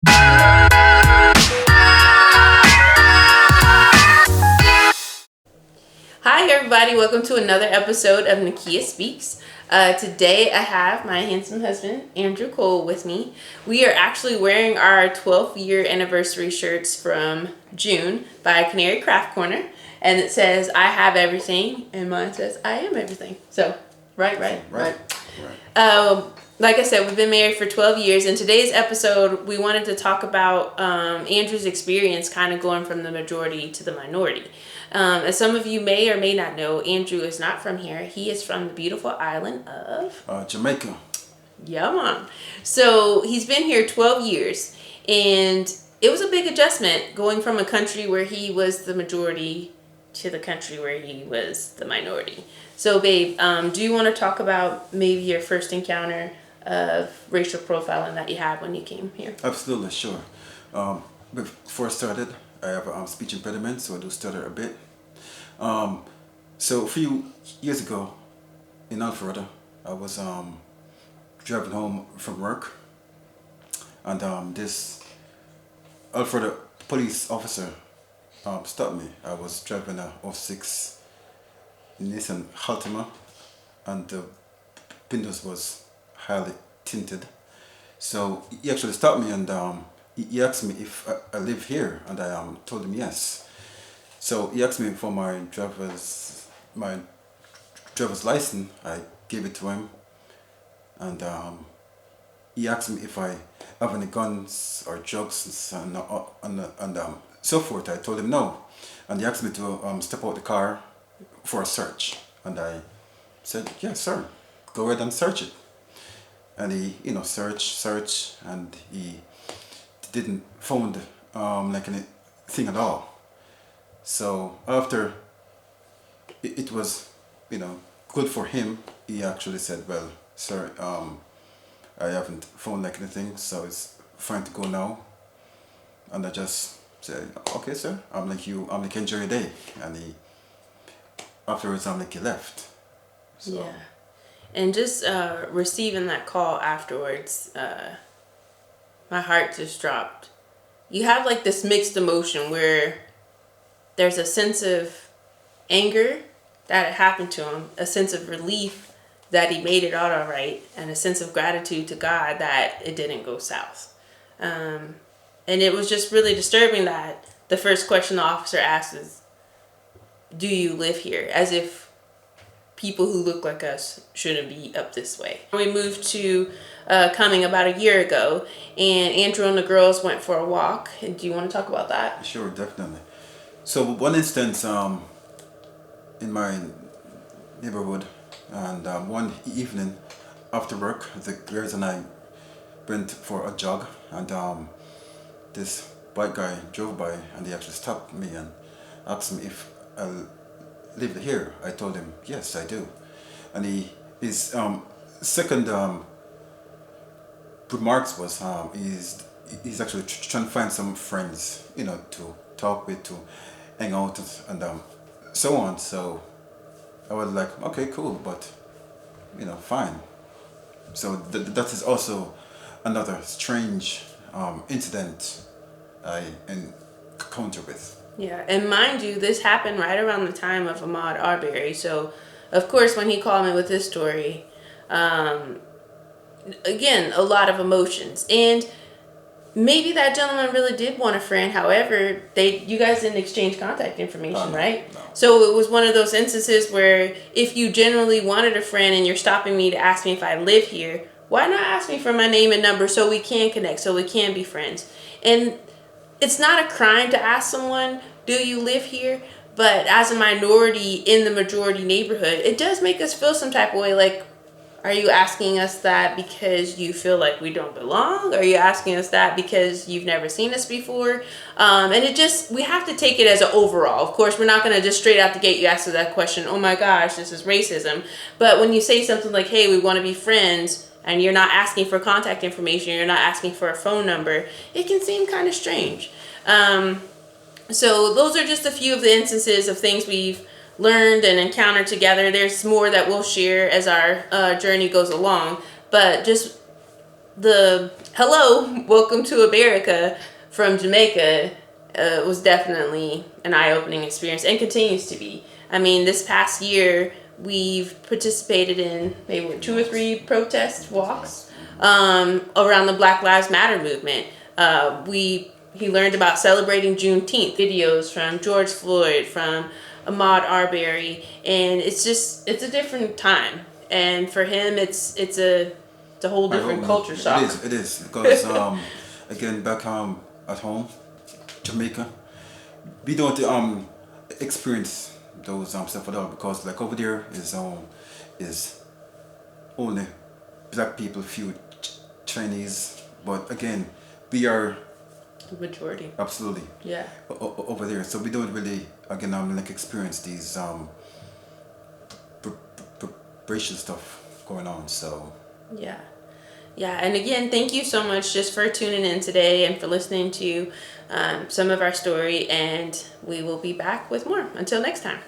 Hi everybody, welcome to another episode of Nakia Speaks. Today I have my handsome husband, Andrew Cole, with me. We are actually wearing our 12th year anniversary shirts from June by Canary Craft Corner. And it says, I have everything, and mine says, I am everything. So, right. Like I said, we've been married for 12 years. In today's episode, we wanted to talk about Andrew's experience kind of going from the majority to the minority. As some of you may or may not know, Andrew is not from here. He is from the beautiful island of... Jamaica. Yeah, Mom. So he's been here 12 years, and it was a big adjustment going from a country where he was the majority to the country where he was the minority. So, babe, do you want to talk about maybe your first encounter of racial profiling that you had when you came here? Absolutely, sure. Before I started, I have a speech impediment, so I do stutter a bit. So a few years ago in Alfred, I was driving home from work, and this Alfred police officer stopped me. I was driving a 06 Nissan Altima, and the windows was highly tinted. So he actually stopped me, and he asked me if I live here, and I told him yes. So he asked me for my driver's license. I gave it to him, and he asked me if I have any guns or drugs and so forth. I told him no, and he asked me to step out the car for a search, and I said, yes, sir, go ahead and search it. And he, search, and he didn't find like anything at all. So after it was, good for him, he actually said, well, sir, I haven't found like anything, so it's fine to go now. And I just said, okay, sir, enjoy your day. And afterwards, he left. So. Yeah. And just receiving that call afterwards, my heart just dropped. You have like this mixed emotion where there's a sense of anger that it happened to him, a sense of relief that he made it out all right, and a sense of gratitude to God that it didn't go south. And it was just really disturbing that the first question the officer asked is, do you live here? As if people who look like us shouldn't be up this way. We moved to Cumming about a year ago, and Andrew and the girls went for a walk. Do you want to talk about that? Sure, definitely. So one instance in my neighborhood, and one evening after work, the girls and I went for a jog, and this white guy drove by, and he actually stopped me and asked me if I live here. I told him, yes, I do. And his second remarks was he's actually trying to find some friends, to talk with, to hang out, and so on. So I was like, okay, cool, but fine. So that is also another strange incident I encountered with. Yeah, and mind you, this happened right around the time of Ahmaud Arbery. So, of course, when he called me with this story, again, a lot of emotions. And maybe that gentleman really did want a friend. However, you guys didn't exchange contact information, right? No. So it was one of those instances where if you generally wanted a friend and you're stopping me to ask me if I live here, why not ask me for my name and number so we can connect, so we can be friends? And it's not a crime to ask someone, do you live here? But as a minority in the majority neighborhood, it does make us feel some type of way. Like, are you asking us that because you feel like we don't belong? Are you asking us that because you've never seen us before? And we have to take it as an overall. Of course, we're not going to just straight out the gate, you ask us that question, oh my gosh, this is racism. But when you say something like, hey, we want to be friends, and you're not asking for contact information, you're not asking for a phone number, it can seem kind of strange. So those are just a few of the instances of things we've learned and encountered together. There's more that we'll share as our journey goes along, but just the hello, welcome to America from Jamaica was definitely an eye-opening experience and continues to be. I mean, this past year we've participated in maybe 2 or 3 protest walks around the Black Lives Matter movement. He learned about celebrating Juneteenth, videos from George Floyd, from Ahmaud Arbery, and it's a different time. And for him, it's a whole I hope different not. culture shock. It is because again back at home, Jamaica, we don't experience those stuff at all because like over there is only black people, few Chinese, but again we are The majority. absolutely Yeah. over there, so we don't really again like experience these racial stuff going on. So Yeah. Yeah. And again, thank you so much just for tuning in today and for listening to some of our story. And we will be back with more. Until next time.